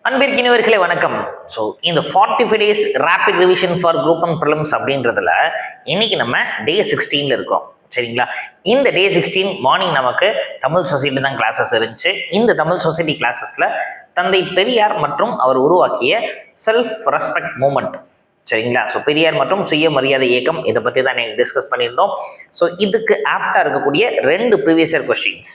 அன்பிற்கினவர்களே வணக்கம். ஸோ இந்த 45 days rapid revision for group and prelims அப்படின்றதுல இன்னைக்கு நம்ம டே 16ல இருக்கோம். சரிங்களா? இந்த டே 16 மார்னிங் நமக்கு தமிழ் சொசைட்டி தான் கிளாஸஸ் இருந்துச்சு. இந்த தமிழ் சொசைட்டி கிளாஸஸ்ல தந்தை பெரியார் மற்றும் அவர் உருவாக்கிய செல்ஃப் ரெஸ்பெக்ட் மூமெண்ட், சரிங்களா? ஸோ பெரியார் மற்றும் சுயமரியாதை இயக்கம், இதை பற்றி தான் நீங்கள் டிஸ்கஸ் பண்ணியிருந்தோம். ஸோ இதுக்கு ஆப்டாக இருக்கக்கூடிய 2 ப்ரீவியஸ் இயர் கொஸ்டின்ஸ்,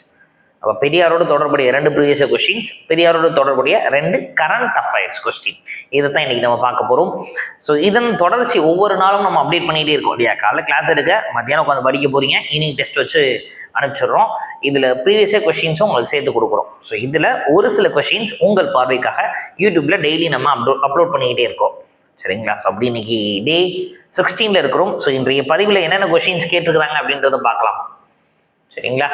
அப்போ பெரியாரோடு தொடர்புடைய 2 ப்ரீவியஸ் இயர் கொஸ்டின்ஸ், பெரியாரோடு தொடர்புடைய 2 கரண்ட் அஃபேர்ஸ் கொஸ்டின், இதை தான் இன்னைக்கு நம்ம பார்க்க போகிறோம். ஸோ இதன் தொடர்ச்சி ஒவ்வொரு நாளும் நம்ம அப்டேட் பண்ணிகிட்டே இருக்கோம் இல்லையா? காலைல கிளாஸ் எடுக்க, மத்தியானம் உட்காந்து படிக்க போகிறீங்க, ஈவினிங் டெஸ்ட் வச்சு அனுப்பிச்சிடுறோம். இதில் ப்ரீவியஸ் இயர் கொஸ்டின்ஸும் உங்களுக்கு சேர்த்து கொடுக்குறோம். ஸோ இதில் ஒரு சில கொஸ்டின்ஸ் உங்கள் பார்வைக்காக யூடியூப்ல டெய்லி நம்ம அப்லோட் பண்ணிக்கிட்டே இருக்கோம். சரிங்களா? ஸோ அப்படி இன்னைக்கு டே 16ல இருக்கிறோம். ஸோ இன்றைய பதிவில் என்னென்ன கொஸ்டின்ஸ் கேட்டிருக்கிறாங்க அப்படின்றத பார்க்கலாம். சரிங்களா?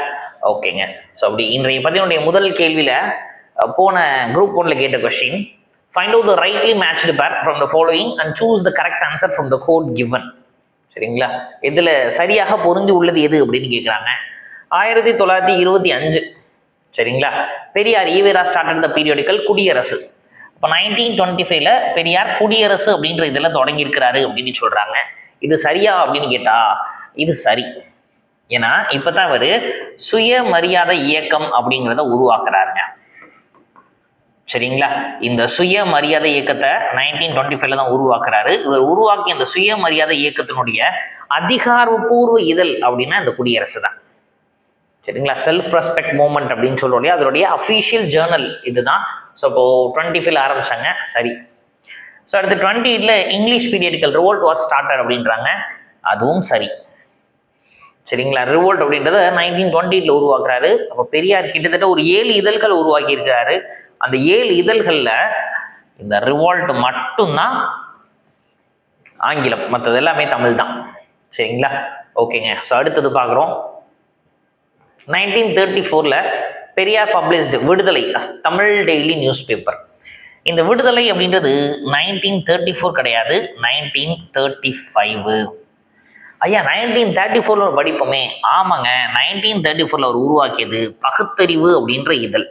ஓகேங்க. ஸோ அப்படி இன்றைய பதினுடைய முதல் கேள்வியில் போன குரூப் 1ல கேட்ட question, find out the rightly matched pair from the following and choose the correct answer from the code given. சரிங்களா? இதில் சரியாக பொருந்தி உள்ளது எது அப்படின்னு கேட்குறாங்க. 1925, சரிங்களா, பெரியார் ஈவேரா ஸ்டார்டட் த பீரியோடிக்கல் குடியரசு. இப்போ 1925ல பெரியார் குடியரசு அப்படின்ற இதில் தொடங்கியிருக்கிறாரு அப்படின்னு சொல்கிறாங்க. இது சரியா அப்படின்னு கேட்டால் இது சரி. ஏன்னா இப்பதான் அவர் சுயமரியாதை இயக்கம் அப்படிங்கிறத உருவாக்குறாருங்க. சரிங்களா? இந்த சுயமரியாதை இயக்கத்தை 1925ல தான் உருவாக்குறாரு. இவர் உருவாக்கி இந்த சுயமரியாதை இயக்கத்தினுடைய அதிகாரப்பூர்வ இதழ் அப்படின்னா இந்த குடியரசு தான். சரிங்களா? செல்ஃப் ரெஸ்பெக்ட் மூமெண்ட் அப்படின்னு சொல்றோம், அதனுடைய அஃபீஷியல் ஜேர்னல் இதுதான். ஸோ இப்போ 25ல ஆரம்பிச்சாங்க. சரி. ஸோ அடுத்து 28ல English periodical revolt was started அப்படின்றாங்க. அதுவும் சரி. சரிங்களா? ரிவோல்ட் அப்படின்றத 1920ல உருவாக்குறாரு. அப்போ பெரியார் கிட்டத்தட்ட ஒரு 7 இதழ்கள் உருவாக்கி இருக்கிறாரு. அந்த 7 இதழ்கள்ல இந்த ரிவோல்ட் மட்டும்தான் ஆங்கிலம், மற்றது எல்லாமே தமிழ் தான். சரிங்களா? ஓகேங்க. ஸோ அடுத்தது பார்க்குறோம். 1934ல பெரியார் பப்ளிஷ்டு விடுதலை தமிழ் டெய்லி நியூஸ் பேப்பர். இந்த விடுதலை அப்படின்றது 1934 கிடையாது, 1935. ஐயா 1934ல ஒரு படிப்போமே. ஆமாங்க, 1934ல அவர் உருவாக்கியது பகுத்தறிவு அப்படின்ற இதழ்.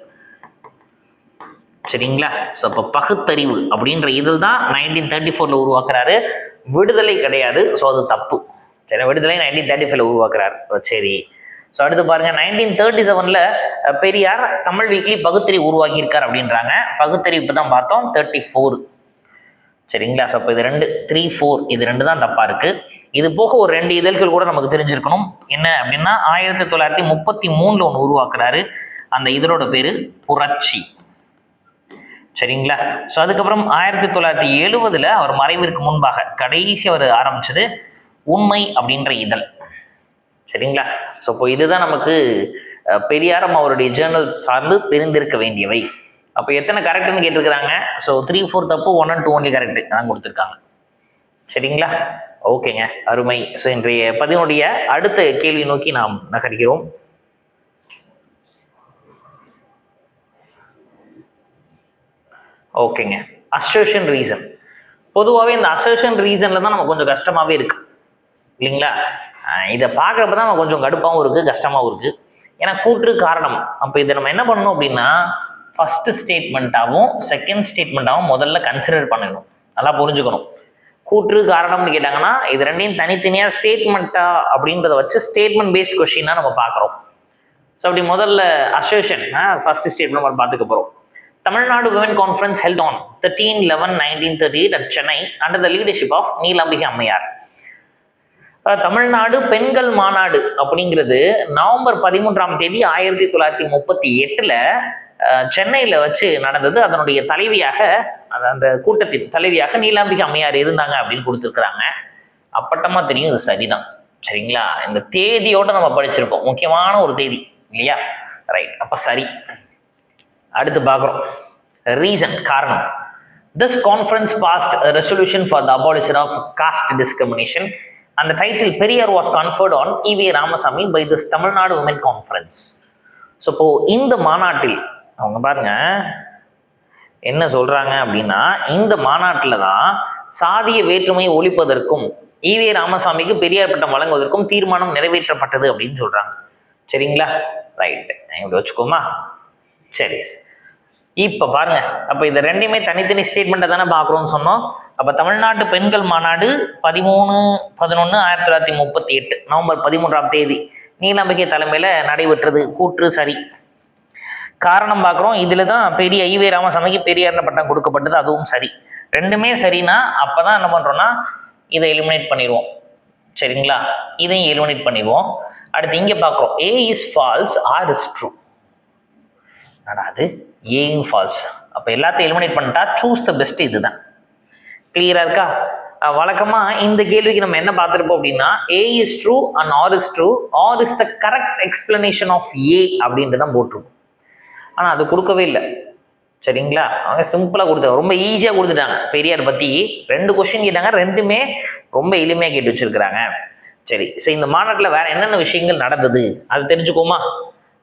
சரிங்களா? ஸோ இப்போ பகுத்தறிவு அப்படின்ற இதழ் தான் 1934ல உருவாக்குறாரு, விடுதலை கிடையாது. ஸோ அது தப்பு. சரி, விடுதலை 1935ல உருவாக்குறாரு. சரி. ஸோ அடுத்து பாருங்க, 1937ல பெரியார் தமிழ் வீக்லி பகுத்தறிவு உருவாக்கியிருக்கார் அப்படின்றாங்க. பகுத்தறிவு இப்போ தான் பார்த்தோம், 34. சரிங்களா? ஸோ இப்போ இது 2, 3, 4 இது 2 தான் தப்பா இருக்கு. இது போக ஒரு 2 இதழ்கள் கூட நமக்கு தெரிஞ்சிருக்கணும். என்ன அப்படின்னா 1933ல ஒன்று உருவாக்குறாரு. அந்த இதழோட பேரு புரட்சி. சரிங்களா? ஸோ அதுக்கப்புறம் 1970ல அவர் மறைவிற்கு முன்பாக கடைசி அவர் ஆரம்பிச்சது உண்மை அப்படின்ற இதழ். சரிங்களா? ஸோ இப்போ இதுதான் நமக்கு பெரியாரும் அவருடைய ஜேர்னல் சார்ந்து தெரிந்திருக்க வேண்டியவை. அப்போ எத்தனை கரெக்ட்னு கேட்டிருக்கிறாங்க. ஸோ 3, 4 தப்பு, 1 and 2 ஒன்லி கரெக்ட் தான் கொடுத்துருக்காங்க. சரிங்களா? ஓகேங்க, அருமை. ஸோ இன்றைய பதினுடைய அடுத்த கேள்வி நோக்கி நாம் நகர்கிறோம். ஓகேங்க. Assertion reason. பொதுவாகவே இந்த அசர்ஷன் ரீசன்ல தான் நம்ம கொஞ்சம் கஷ்டமாவே இருக்கு இல்லைங்களா? இதை பார்க்குறப்ப தான் நம்ம கொஞ்சம் கடுப்பாகவும் இருக்கு, கஷ்டமாகவும் இருக்கு. ஏன்னா கூற்று காரணம். அப்போ இதை நம்ம என்ன பண்ணணும் அப்படின்னா ஃபர்ஸ்ட் ஸ்டேட்மெண்ட்டாகவும் செகண்ட் ஸ்டேட்மெண்ட்டாகவும் முதல்ல கன்சிடர் பண்ணணும். நல்லா புரிஞ்சுக்கணும். கூற்று காரணம்னு கேட்டாங்கன்னா இது 2யும் தனித்தனியாக ஸ்டேட்மெண்ட்டா அப்படின்றத வச்சு ஸ்டேட்மெண்ட் பேஸ்ட் கொஸ்டினா நம்ம பார்க்குறோம். ஸோ அப்படி முதல்ல அசர்ஷன் ஃபர்ஸ்ட் ஸ்டேட்மெண்ட் நம்ம பார்த்துக்க போகிறோம். Tamil Nadu women conference held on 13/11/1938 at Chennai under the leadership of Neelambigai அம்மையார். தமிழ்நாடு பெண்கள் மாநாடு அப்படிங்கிறது நவம்பர் 13ஆம் தேதி 1938ல சென்னையில் வச்சு நடந்தது. அதனுடைய தலைவியாக, அந்த கூட்டத்தின் தலைவியாக நீலாம்பிகை அம்மையார் இருந்தாங்க அப்படின்னு கொடுத்துருக்குறாங்க. அப்பட்டமா தெரியும், இது சரிதான். சரிங்களா? இந்த தேதியோட நம்ம படிச்சிருப்போம், முக்கியமான ஒரு தேதி இல்லையா? ரைட். அப்ப சரி. அடுத்து பார்க்குறோம். ரீசன், காரணம். This conference passed a resolution for the abolition of caste discrimination and the title Periyar was conferred on E.V. Ramasamy by this Tamil Nadu Women Conference. So இப்போ இந்த மாநாட்டில் அவங்க பாருங்க என்ன சொல்றாங்க அப்படின்னா, இந்த மாநாட்டில் தான் சாதிய வேற்றுமையை ஒழிப்பதற்கும் ஈவே ராமசாமிக்கு பெரியார் பட்டம் வழங்குவதற்கும் தீர்மானம் நிறைவேற்றப்பட்டது அப்படின்னு சொல்றாங்க. சரிங்களா? ரைட், இப்படி வச்சுக்கோமா. சரி. இப்போ பாருங்க, அப்போ இது ரெண்டுமே தனித்தனி ஸ்டேட்மெண்ட்டை தானே பார்க்குறோம்னு சொன்னோம். அப்போ தமிழ்நாட்டு பெண்கள் மாநாடு 13/11/1938 நவம்பர் 13ஆம் தேதி நீலாம்பிகை தலைமையில் நடைபெற்றது. கூற்று சரி. காரணம் பார்க்குறோம், இதில் தான் பெரிய ஈவே ராமசாமிக்கு பெரியார் பட்டம் கொடுக்கப்பட்டது, அதுவும் சரி. ரெண்டுமே சரினா அப்போ தான் என்ன பண்ணுறோன்னா இதை எலிமினேட் பண்ணிடுவோம். சரிங்களா, இதையும் எலிமினேட் பண்ணிடுவோம். அடுத்து இங்கே பார்க்குறோம், A is false or is ட்ரூ. அது ஏயும் ஃபால்ஸ். அப்போ எல்லாத்தையும் எலிமினேட் பண்ணிட்டா சூஸ் த பெஸ்ட். இதுதான் கிளியரா இருக்கா? வழக்கமாக இந்த கேள்விக்கு நம்ம என்ன பார்த்துருப்போம் அப்படின்னா, A is true and R is true, R is the correct explanation of A அப்படின்ட்டு தான் போட்டிருக்கும். ஆனால் அது கொடுக்கவே இல்லை. சரிங்களா, அவங்க சிம்பிளாக கொடுத்தாங்க, ரொம்ப ஈஸியாக கொடுத்துட்டாங்க. பெரியார் பற்றி 2 கொஸ்டின் கேட்டாங்க, ரெண்டுமே ரொம்ப எளிமையாக கேட்டு வச்சிருக்கிறாங்க. சரி, ஸோ இந்த மாநாட்டில் வேற என்னென்ன விஷயங்கள் நடந்தது அது தெரிஞ்சுக்கோமா?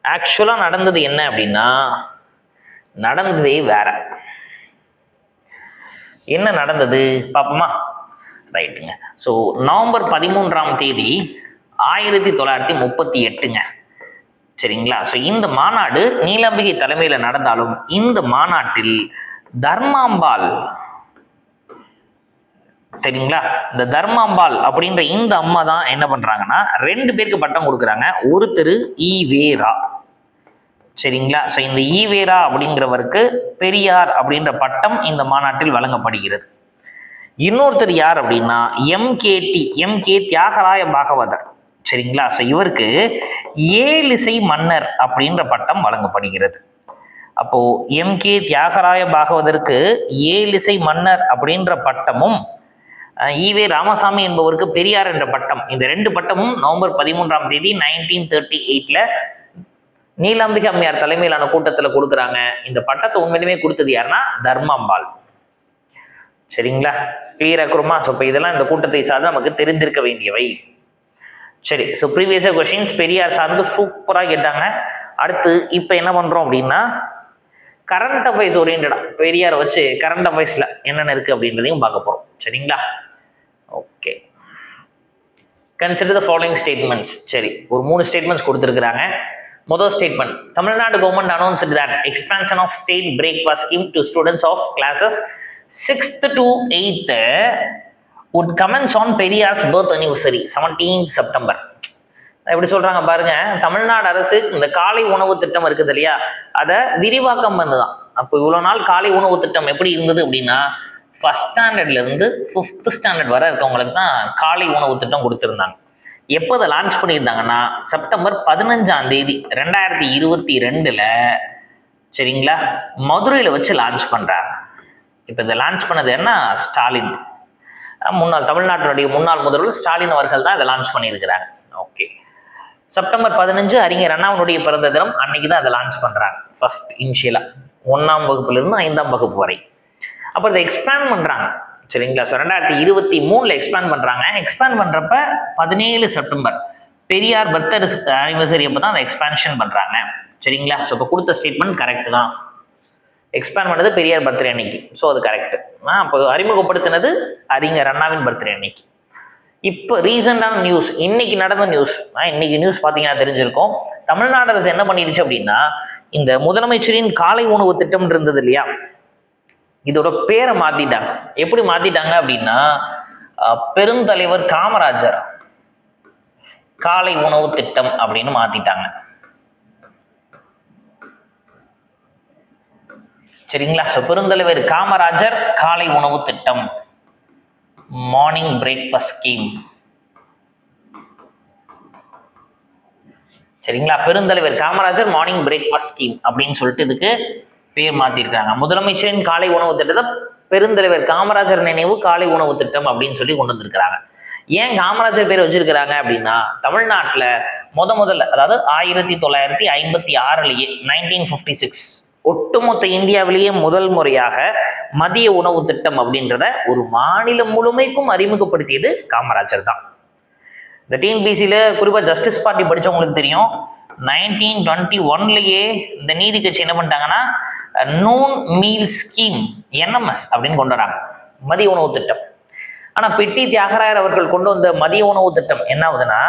ஆக்சுவலாக நடந்தது என்ன அப்படின்னா, நடந்ததே வேற. என்ன நடந்தது பார்ப்போமா? ரைட்டுங்க. ஸோ நவம்பர் 13ஆம் தேதி 1938ங்க. சரிங்களா, ஸோ இந்த மாநாடு நீலாம்பிகை தலைமையில் நடந்தாலும் இந்த மாநாட்டில் தர்மாம்பாள், சரிங்களா, இந்த தர்மாம்பாள் அப்படின்ற இந்த அம்மா தான் என்ன பண்றாங்கன்னா 2 பேருக்கு பட்டம் கொடுக்குறாங்க. ஒருத்தர் ஈவேரா. சரிங்களா, ஸோ இந்த ஈவேரா அப்படிங்கிறவருக்கு பெரியார் அப்படின்ற பட்டம் இந்த மாநாட்டில் வழங்கப்படுகிறது. இன்னொருத்தர் யார் அப்படின்னா எம் கே தியாகராய பாகவதர். சரிங்களா, ஸோ இவருக்கு ஏலிசை மன்னர் அப்படின்ற பட்டம் வழங்கப்படுகிறது. அப்போ எம்.கே. தியாகராய பாகவதற்கு ஏலிசை மன்னர் அப்படின்ற பட்டமும், ஈவே ராமசாமி என்பவருக்கு பெரியார் என்ற பட்டம், இந்த 2 பட்டமும் நவம்பர் 13ஆம் தேதி 1938ல நீலாம்பிகை அம்மையார் தலைமையிலான கூட்டத்தில் கொடுக்குறாங்க. இந்த பட்டத்தை உண்மையிலுமே கொடுத்தது யாருன்னா தர்மாம்பாள். சரிங்களா, கிளியர் ஆக்குறோமா? ஸோ இப்போ இதெல்லாம் இந்த கூட்டத்தை சார்ந்து நமக்கு தெரிந்திருக்க வேண்டியவை. சரி, ஸோ ப்ரீவியஸ் கொஸ்டின்ஸ் பெரியார் சார்ந்து சூப்பராக கேட்டாங்க. அடுத்து இப்போ என்ன பண்ணுறோம் அப்படின்னா, கரண்ட் அஃபேர்ஸ் ஓரியன்டா பெரியாரை வச்சு கரண்ட் அஃபேர்ஸில் என்னென்ன இருக்குது அப்படின்றதையும் பார்க்க போகிறோம். சரிங்களா, okay. Consider the following statements. சரி, ஒரு 3 ஸ்டேட்மெண்ட்ஸ் கொடுத்துருக்குறாங்க. முதல் statement, Tamil Nadu government announced that expansion of state breakfast scheme to students of classes 6th to 8th would commence on Periyar's birth anniversary 17th September. எப்படி சொல்றாங்க பாருங்க, தமிழ்நாடு அரசு இந்த காலை உணவு திட்டம் இருக்குது இல்லையா, அதை விரிவாக்கம் பண்ணுதான். அப்போ இவ்வளவு நாள் காலை உணவு திட்டம் எப்படி இருந்தது அப்படின்னா, 1st ஸ்டாண்டர்ட்ல இருந்து 5th ஸ்டாண்டர்ட் வரை இருக்கவங்களுக்கு தான் காலை உணவு திட்டம் கொடுத்துருந்தாங்க. எப்போ அதை லான்ச் பண்ணியிருந்தாங்கன்னா செப்டம்பர் 15ஆம் தேதி 2022ல, சரிங்களா, மதுரையில் வச்சு லான்ச் பண்றாங்க. இப்போ இதை லான்ச் பண்ணது என்ன, ஸ்டாலின், முன்னாள் தமிழ்நாட்டினுடைய முன்னாள் முதல்வர் ஸ்டாலின் அவர்கள் தான் இதை லான்ச் பண்ணியிருக்கிறாங்க. ஓகே, செப்டம்பர் 15 அறிஞர் அண்ணாவுடைய பிறந்த தினம், அன்னைக்கு தான் அதை லான்ச் பண்றாங்க. ஃபர்ஸ்ட் இனிஷியலா 1ஆம் வகுப்புலேருந்து 5ஆம் வகுப்பு வரை. அப்புறம் இதை எக்ஸ்பேண்ட் பண்றாங்க. சரிங்களா, ஸோ 2023ல் எக்ஸ்பேண்ட் பண்றாங்க. எக்ஸ்பேண்ட் பண்றப்ப 17 செப்டம்பர் பெரியார் பர்த் அனிவர்சரி அப்போ தான் அதை எக்ஸ்பேன்ஷன் பண்றாங்க. சரிங்களா, ஸோ இப்போ கொடுத்த ஸ்டேட்மெண்ட் கரெக்ட் தான். எக்ஸ்பேண்ட் பண்ணது பெரியார் பர்த்டே அன்னைக்கு, ஸோ அது கரெக்ட். அப்போ அறிமுகப்படுத்தினது அறிஞர் அண்ணாவின் பர்த்டே அன்னைக்கு. இப்போ ரீசெண்டான நியூஸ், இன்னைக்கு நடந்த நியூஸ், இன்னைக்கு நியூஸ் பார்த்தீங்கன்னா தெரிஞ்சிருக்கும். தமிழ்நாடு அரசு என்ன பண்ணிடுச்சு அப்படின்னா, இந்த முதலமைச்சரின் காலை உணவு திட்டம் இருந்தது இல்லையா, இதோட பேரை மாத்திட்டாங்க. எப்படி மாத்திட்டாங்க அப்படின்னா, பெருந்தலைவர் காமராஜர் காலை உணவு திட்டம் அப்படின்னு மாத்திட்டாங்க. சரிங்களா, ஸோ பெருந்தலைவர் காமராஜர் காலை உணவு திட்டம், மார்னிங் பிரேக்ஃபாஸ்ட் ஸ்கீம். சரிங்களா, பெருந்தலைவர் காமராஜர் மார்னிங் பிரேக்ஃபாஸ்ட் ஸ்கீம் அப்படின்னு சொல்லிட்டு இதுக்கு பேர் மாத்திருக்காங்க. முதலமைச்சரின் காலை உணவு திட்டத்தை பெருந்தலைவர் காமராஜர் நினைவு காலை உணவு திட்டம் அப்படின்னு சொல்லி கொண்டு வந்திருக்கிறாங்க. ஏன் காமராஜர் பேர் வச்சிருக்கிறாங்க அப்படின்னா, தமிழ்நாட்டில் முதல்ல, அதாவது 1956லேயே 1956 ஒட்டுமொத்த இந்தியாவிலேயே முதல் முறையாக மதிய உணவு திட்டம் அப்படின்றத ஒரு மாநிலம் முழுமைக்கும் அறிமுகப்படுத்தியது காமராஜர் தான். இந்த டிஎன்பிசியில் குறிப்பாக ஜஸ்டிஸ் பார்ட்டி படித்தவங்களுக்கு தெரியும், 1921லேயே இந்த நீதி கட்சி என்ன பண்ணிட்டாங்கன்னா நூன் மீல் ஸ்கீம் NMS அப்படின்னு கொண்டு வராங்க, மதிய உணவு திட்டம். ஆனா பெட்டி தியாகராயர் அவர்கள் கொண்டு வந்த மதிய உணவு திட்டம் என்ன ஆகுதுன்னா,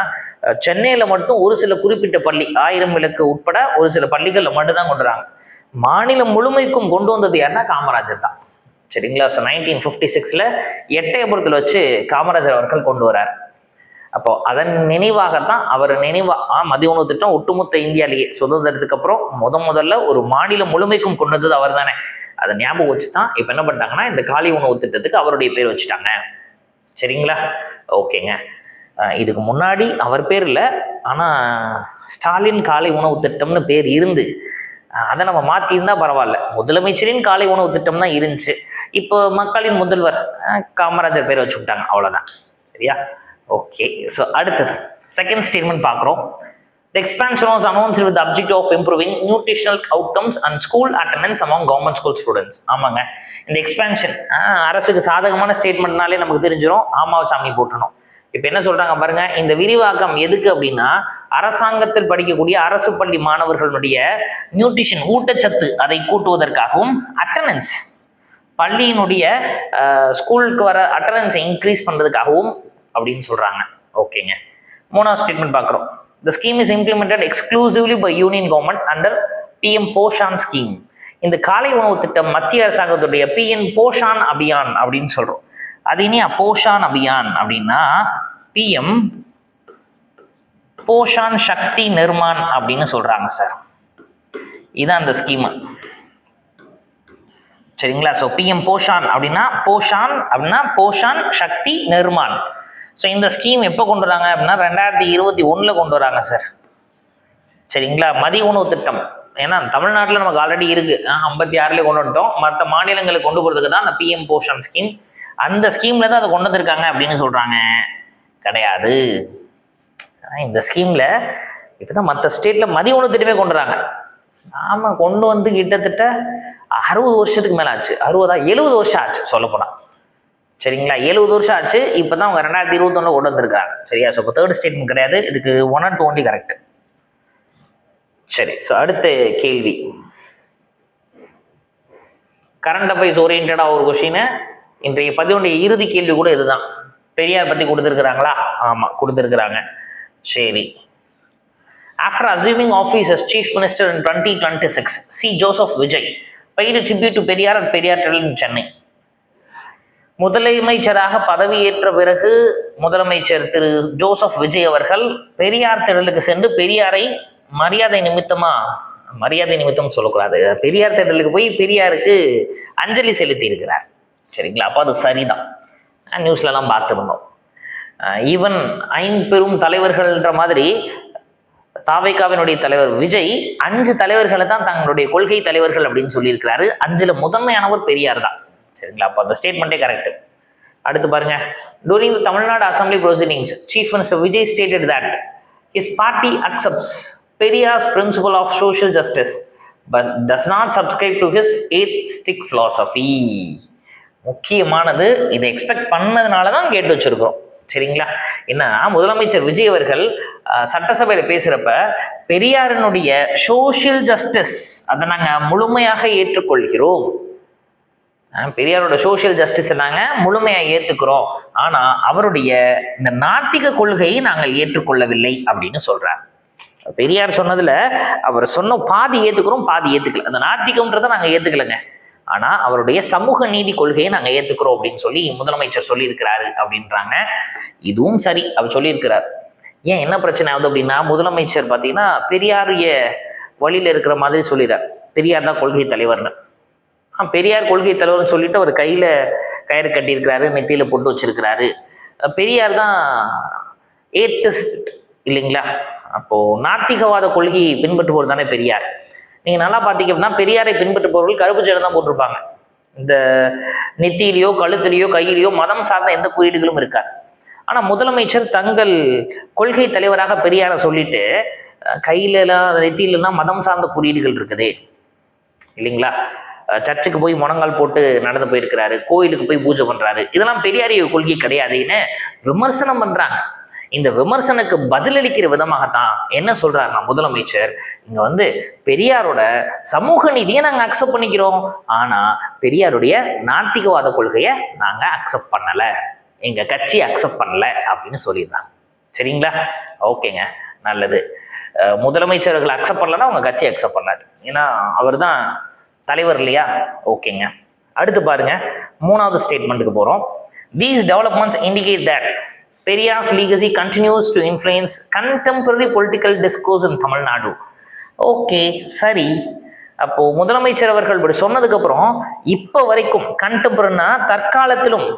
சென்னையில மட்டும் ஒரு சில குறிப்பிட்ட பள்ளி 1000 விளக்கு உட்பட ஒரு சில பள்ளிகள்ல மட்டும்தான் கொண்டு வராங்க. மாநிலம் முழுமைக்கும் கொண்டு வந்தது யாருன்னா காமராஜர் தான். சரிங்களா? ஸோ 1956ல எட்டயபுரத்தில் வச்சு காமராஜர் அவர்கள் கொண்டு வரார். அப்போ அதன் நினைவாகத்தான் அவர் மதிய உணவு திட்டம் ஒட்டுமொத்த இந்தியாலேயே சுதந்திரத்துக்கு அப்புறம் முதல்ல ஒரு மாநிலம் முழுமைக்கும் கொண்டு வந்தது அவர் தானே. அதை ஞாபகம் வச்சுதான் இப்ப என்ன பண்ணிட்டாங்கன்னா இந்த காலை உணவு திட்டத்துக்கு அவருடைய பேர் வச்சுட்டாங்க. சரிங்களா? ஓகேங்க. இதுக்கு முன்னாடி அவர் பேர் இல்லை, ஆனா ஸ்டாலின் காலை உணவு திட்டம்னு பேர் இருந்து அதை நம்ம மாத்திருந்தா பரவாயில்ல. முதலமைச்சரின் காலை உணவு திட்டம் தான் இருந்துச்சு. இப்போ மக்களின் முதல்வர் காமராஜர் பேர் வச்சு விட்டாங்க, அவ்வளவுதான். சரியா? ஓகே. ஸோ அடுத்தது செகண்ட் ஸ்டேட்மெண்ட் பார்க்குறோம். The expansion was announced with the objective of improving nutritional outcomes and school attendance among government school students. ஆமாங்க, இந்த எக்ஸ்பேன்ஷன் அரசுக்கு சாதகமான ஸ்டேட்மெண்ட்னாலே நமக்கு தெரிஞ்சிடும், ஆமாவை சாமி போட்டணும். இப்போ என்ன சொல்றாங்க பாருங்க, இந்த விரிவாக்கம் எதுக்கு அப்படின்னா அரசாங்கத்தில் படிக்கக்கூடிய அரசு பள்ளி மாணவர்களுடைய நியூட்ரிஷன் ஊட்டச்சத்து அதை கூட்டுவதற்காகவும், அட்டண்டன்ஸ் பள்ளியினுடைய ஸ்கூலுக்கு வர அட்டண்டன்ஸை இன்க்ரீஸ் பண்றதுக்காகவும் அப்படின்னு சொல்றாங்க. ஓகேங்க. மூணாவது ஸ்டேட்மெண்ட் பார்க்குறோம். The scheme is implemented exclusively by union government under PM Poshan scheme. இந்த காலை உணவு திட்டம் மத்திய அரசாங்கத்துடைய PM போஷான் அபியான் அப்படின்னு சொல்றோம். அது இனி போஷான் அபியான் அப்படின்னா PM போஷான் சக்தி நிர்மான் அப்படின்னு சொல்றாங்க சார். இதான் அந்த ஸ்கீம். சரிங்களா? ஸோ PM போஷான் அப்படின்னா போஷான் சக்தி நிர்மான். ஸோ இந்த ஸ்கீம் எப்போ கொண்டு வராங்க அப்படின்னா 2021 கொண்டு வராங்க சார். சரிங்களா? மதிய உணவு திட்டம் ஏன்னா தமிழ்நாட்டில் நமக்கு ஆல்ரெடி இருக்கு, 56லேயே கொண்டு வந்துட்டோம். மற்ற மாநிலங்களுக்கு கொண்டு போகிறதுக்கு தான் அந்த PM போஷன் ஸ்கீம். அந்த ஸ்கீம்ல தான் அதை கொண்டு வந்திருக்காங்க அப்படின்னு சொல்றாங்க. கிடையாது. இந்த ஸ்கீம்ல இப்பதான் மற்ற ஸ்டேட்ல மதிய உணவு திட்டமே கொண்டு வராங்க. நாம கொண்டு வந்து கிட்டத்தட்ட 60 வருஷத்துக்கு மேல ஆச்சு. 70 வருஷம் ஆச்சு சொல்ல போனா. சரிங்களா? 70 வருஷம் ஆச்சு. இப்பதான் அவங்க 2021 கொண்டு வந்திருக்காங்க. சரியா? ஸோ இப்போ தேர்ட் ஸ்டேட்மெண்ட் கிடையாது, இதுக்கு 1 and 2 கரெக்ட். சரி. ஸோ அடுத்த கேள்வி கரண்ட் அஃபேர்ஸ் ஓரியன்டா ஒரு கொஸ்டின். இன்றைய பதிவுடைய இறுதி கேள்வி கூட இதுதான். பெரியார் பத்தி கொடுத்துருக்குறாங்களா? ஆமா, கொடுத்துருக்குறாங்க. சரி. After assuming office as chief minister in 2026, C. Joseph Vijay paid a tribute to Periyar at Periyar திடல் in சென்னை. முதலமைச்சராக பதவியேற்ற பிறகு முதலமைச்சர் திரு ஜோசப் விஜய் அவர்கள் பெரியார் திடலுக்கு சென்று பெரியாரை மரியாதை நிமித்தம் சொல்லக்கூடாது, பெரியார் திடலுக்கு போய் பெரியாருக்கு அஞ்சலி செலுத்தி இருக்கிறார். சரிங்களா? அப்போ அது சரிதான். நியூஸ்லலாம் பார்த்துருந்தோம். ஈவன் 5 பெரும் தலைவர்கள்ன்ற மாதிரி தாவேகாவினுடைய தலைவர் விஜய் 5 தலைவர்களை தான் தங்களுடைய கொள்கை தலைவர்கள் அப்படின்னு சொல்லியிருக்கிறாரு. 5ல முதன்மையானவர் பெரியார் தான். சரிங்களா? அப்போ அந்த ஸ்டேட்மெண்ட்டே கரெக்ட். அடுத்து பாருங்க. During the Tamil Nadu Assembly proceedings, Chief Minister Vijay stated that his party accepts Periyar's principle of social justice but does not subscribe to his atheistic philosophy. முக்கியமானது, இதை எக்ஸ்பெக்ட் பண்ணதுனால தான் கேட்டு வச்சிருக்கிறோம். சரிங்களா? என்னன்னா முதலமைச்சர் விஜய் அவர்கள் சட்டசபையில பேசுறப்ப பெரியாரினுடைய சோசியல் ஜஸ்டிஸ் அதை நாங்க முழுமையாக ஏற்றுக்கொள்கிறோம், பெரியாரோட சோசியல் ஜஸ்டிஸை நாங்கள் முழுமையாக ஏற்றுக்கிறோம், ஆனால் அவருடைய இந்த நாத்திக கொள்கையை நாங்கள் ஏற்றுக்கொள்ளவில்லை அப்படின்னு சொல்றார். பெரியார் சொன்னதுல அவர் சொன்ன பாதி ஏற்றுக்கிறோம், பாதி ஏற்றுக்கல. அந்த நாத்திகம்ன்றதை நாங்கள் ஏற்றுக்கலைங்க, ஆனால் அவருடைய சமூக நீதி கொள்கையை நாங்கள் ஏற்றுக்கிறோம் அப்படின்னு சொல்லி முதலமைச்சர் சொல்லியிருக்கிறாரு அப்படின்றாங்க. இதுவும் சரி, அவர் சொல்லியிருக்கிறார். ஏன் என்ன பிரச்சனை ஆகுது அப்படின்னா முதலமைச்சர் பார்த்தீங்கன்னா பெரியாரிய வழியில் இருக்கிற மாதிரி சொல்லிடுறார். பெரியார் தான் கொள்கை தலைவர்னு. பெரியார் கொள்கை தலைவர்னு சொல்லிட்டு அவர் கையில கயிறு கட்டியிருக்கிறாரு, நெத்தியில போட்டு வச்சிருக்கிறாரு. பெரியார் தான் ஏத்திஸ்ட் இல்லைங்களா? அப்போ நாத்திகவாத கொள்கையை பின்பற்றுபவர் தானே பெரியார். நீங்க நல்லா பார்த்தீங்க அப்படின்னா பெரியாரை பின்பற்றுபவர்கள் கருப்பு சேலை தான் போட்டிருப்பாங்க. இந்த நெத்தியிலையோ கழுத்திலேயோ கையிலையோ மதம் சார்ந்த எந்த குறியீடுகளும் இருக்காது. ஆனா முதலமைச்சர் தங்கள் கொள்கை தலைவராக பெரியாரை சொல்லிட்டு கையிலாம் நெத்தியிலாம் மதம் சார்ந்த குறியீடுகள் இருக்குது இல்லைங்களா? சர்ச்சுக்கு போய் முழங்கால் போட்டு நடந்து போயிருக்கிறாரு, கோயிலுக்கு போய் பூஜை பண்றாரு. இதெல்லாம் பெரியாரிய கொள்கை கிடையாதுன்னு விமர்சனம் பண்றாங்க. இந்த விமர்சனுக்கு பதிலளிக்கிற விதமாகத்தான் என்ன சொல்றாருன்னா முதலமைச்சர், இங்க பெரியாரோட சமூக நீதியை நாங்க அக்செப்ட் பண்ணிக்கிறோம், ஆனா பெரியாருடைய நாத்திகவாத கொள்கையை நாங்க அக்செப்ட் பண்ணல எங்கள் கட்சி அக்செப்ட் பண்ணல அப்படின்னு சொல்லியிருந்தாங்க. சரிங்களா? ஓகேங்க, நல்லது. முதலமைச்சர்கள் அக்செப்ட் பண்ணலன்னா உங்கள் கட்சி அக்செப்ட் பண்ணாது, ஏன்னா அவர் தான் தலைவர் இல்லையா? ஓகேங்க, அடுத்து பாருங்க, 3வது ஸ்டேட்மெண்ட்டுக்கு போகிறோம். These developments indicate that Periyar's legacy continues to influence contemporary political discourse in Tamil Nadu. Okay, சரி. அப்போ முதலமைச்சர் அவர்கள் இப்படி சொன்னதுக்கு அப்புறம் இப்போ வரைக்கும் கண்டெம்பரரினா தற்காலத்திலும்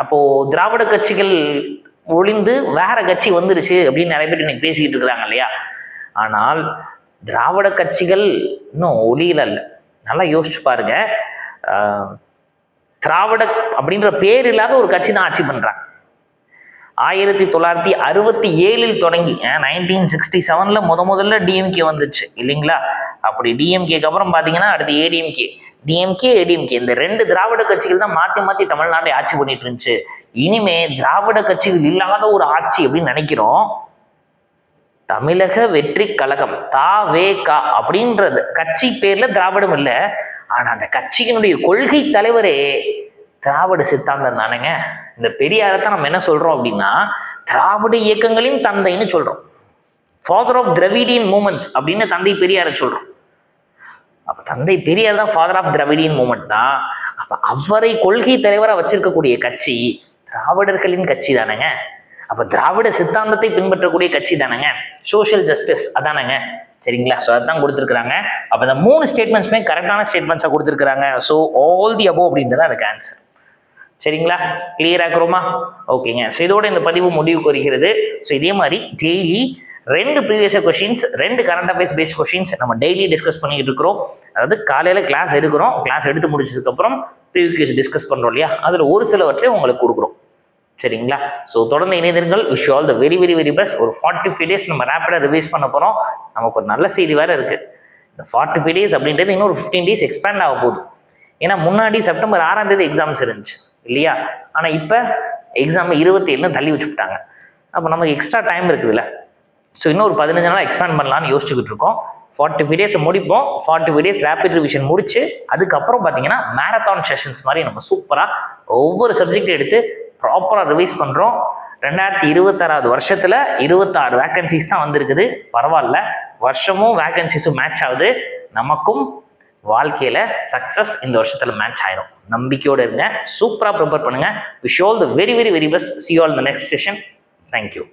அப்போ திராவிட கட்சிகள் ஒளிந்து வேற கட்சி வந்துருச்சு அப்படின்னு நிறைய பேர் இன்னைக்கு பேசிக்கிட்டு இருக்கிறாங்க இல்லையா? ஆனால் திராவிட கட்சிகள் இன்னும் ஒளியில இல்லை. நல்லா யோசிச்சு பாருங்க. திராவிட அப்படின்ற பேர் இல்லாத ஒரு கட்சி தான் ஆட்சி பண்றாங்க. 1967 தொடங்கி 1967 முதல்ல டிஎம்கே வந்துச்சு இல்லைங்களா? அப்படி டிஎம்கேக்கு அப்புறம் பார்த்தீங்கன்னா அடுத்து ஏடிஎம்கே, ஏடிஎம்கே இந்த 2 திராவிட கட்சிகள் தான் மாற்றி மாற்றி தமிழ்நாட்டை ஆட்சி பண்ணிட்டு இருந்துச்சு. இனிமே திராவிட கட்சிகள் இல்லாத ஒரு ஆட்சி அப்படின்னு நினைக்கிறோம். தமிழக வெற்றி கழகம் த.வே.க அப்படின்றது கட்சி பேர்ல திராவிடம் இல்லை, ஆனா அந்த கட்சியினுடைய கொள்கை தலைவரே திராவிட சித்தாந்தம் தானேங்க. இந்த பெரியாரத்தான் நம்ம என்ன சொல்றோம் அப்படின்னா திராவிட இயக்கங்களின் தந்தைன்னு சொல்றோம். ஃபாதர் ஆஃப் திராவிடியன் மூமெண்ட்ஸ் அப்படின்னு தந்தை பெரியாரை சொல்றோம். அப்ப தந்தை பெரியார் தான் ஃபாதர் ஆஃப் திராவிடியன் மூமெண்ட் தான். அப்ப அவரை கொள்கை தலைவராக வச்சிருக்கக்கூடிய கட்சி திராவிடர்களின் கட்சி தானேங்க. அப்ப திராவிட சித்தாந்தத்தை பின்பற்றக்கூடிய கட்சி தானேங்க. சோசியல் ஜஸ்டிஸ் அதானங்க. சரிங்களா? ஸோ அதான் கொடுத்துருக்காங்க. அப்போ இந்த 3 ஸ்டேட்மெண்ட்ஸுமே கரெக்டான ஸ்டேட்மெண்ட்ஸாக கொடுத்துருக்காங்க. ஸோ ஆல் தி அபோவ் அப்படின்றது அதுக்கு ஆன்சர். சரிங்களா? கிளியர் ஆக்குறோமா? ஓகேங்க. ஸோ இதோட இந்த பதிவு முடிவுக்கு வருகிறது. ஸோ இதே மாதிரி daily 2 previous questions, 2 current affairs paste questions நம்ம டெய்லி டிஸ்கஸ் பண்ணிட்டு இருக்கிறோம். அதாவது காலையில் கிளாஸ் எடுக்கிறோம், கிளாஸ் எடுத்து முடிச்சதுக்கப்புறம் ப்ரீவியஸ் டிஸ்கஸ் பண்ணுறோம் இல்லையா? அதில் ஒரு சிலவற்றை உங்களுக்கு கொடுக்குறோம். சரிங்களா? ஸோ தொடர்ந்து இணைந்திருங்கள். Wish all the very very very best. ஒரு 45 days நம்ம ரேப்பிடாக ரிவைஸ் பண்ண போகிறோம். நமக்கு ஒரு நல்ல செய்தி வேறு இருக்குது. இந்த 45 days அப்படின்றது இன்னொரு 15 days எக்ஸ்பேண்ட் ஆக போகுது. ஏன்னா முன்னாடி செப்டம்பர் 6ஆம் தேதி எக்ஸாம்ஸ் இருந்துச்சு இல்லையா? ஆனால் இப்போ எக்ஸாம் 27 தள்ளி வச்சுக்கிட்டாங்க. அப்போ நமக்கு எக்ஸ்ட்ரா டைம் இருக்குதுல்ல. ஸோ இன்னும் ஒரு 15 நாள் எக்ஸ்பேண்ட் பண்ணலான்னு யோசிச்சுக்கிட்டு இருக்கோம். 45 days முடிப்போம். 45 days ரேபிட் ரிவிஷன் முடிச்சு அதுக்கப்புறம் பார்த்தீங்கன்னா மேரத்தான் செஷன்ஸ் மாதிரி நம்ம சூப்பராக ஒவ்வொரு சப்ஜெக்ட் எடுத்து ப்ராப்பராக ரிவைஸ் பண்ணுறோம். 2026 வருஷத்தில் 26 வேக்கன்சிஸ் தான் வந்திருக்குது. பரவாயில்ல, வருஷமும் வேக்கன்சிஸும் மேட்ச் ஆகுது. நமக்கும் வாழ்க்கையில் சக்ஸஸ் இந்த வருஷத்தில் மேட்ச் ஆயிடும். நம்பிக்கையோடு இருங்க, சூப்பராக ப்ரிப்பேர் பண்ணுங்கள். Wish all the very very very best. See you all in the next session. Thank you.